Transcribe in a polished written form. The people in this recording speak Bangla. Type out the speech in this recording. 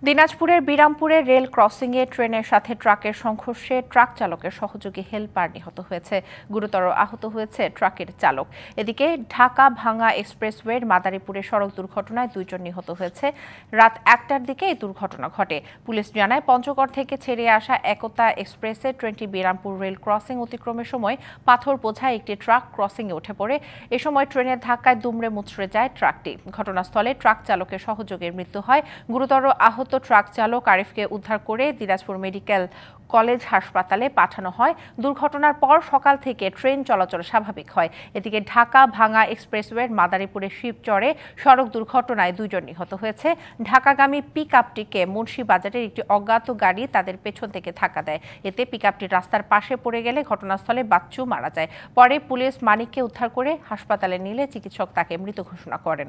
দিনাজপুরের বিরামপুরে রেল ক্রসিংয়ে ট্রেনের সাথে ট্রাকের সংঘর্ষে ট্রাক চালকের সহযোগী হেলপার নিহত হয়েছে। গুরুতর আহত হয়েছে ট্রাকের চালক। এদিকে ঢাকা ভাঙ্গা এক্সপ্রেসওয়ের মাদারীপুরে সড়ক দুর্ঘটনায় 2 জন নিহত হয়েছে। রাত 1টার দিকে এই দুর্ঘটনা ঘটে। পুলিশ জানায়, পঞ্চগড় থেকে ছেড়ে আসা একতা এক্সপ্রেসে ট্রেনটি বিরামপুর রেল ক্রসিং অতিক্রমের সময় পাথর বোঝায় একটি ট্রাক ক্রসিংয়ে উঠে পড়ে। এ সময় ট্রেনের ধাক্কায় দুমড়ে মুচড়ে যায় ট্রাকটি। ঘটনাস্থলে ট্রাক চালকের সহযোগীর মৃত্যু হয়। গুরুতর আহত ট্রাক চালক আরিফকে উদ্ধার করে দিনাজপুর মেডিকেল কলেজ হাসপাতালে পাঠানো হয়। দুর্ঘটনার পর সকাল থেকে ট্রেন চলাচল স্বাভাবিক হয়। এদিকে ঢাকা ভাঙ্গা এক্সপ্রেসওয়ের মাদারীপুরের শিবচরে সড়ক দুর্ঘটনায় 2 জন নিহত হয়েছে। ঢাকাগামী পিকআপটিকে মুন্সিবাজারের একটি অজ্ঞাত গাড়ি তাদের পেছন থেকে ধাক্কা দেয়। এতে পিকআপটি রাস্তার পাশে পড়ে গেলে ঘটনাস্থলে বাচ্চু মারা যায়। পরে পুলিশ মানিককে উদ্ধার করে হাসপাতালে নিলে চিকিৎসক তাকে মৃত ঘোষণা করেন।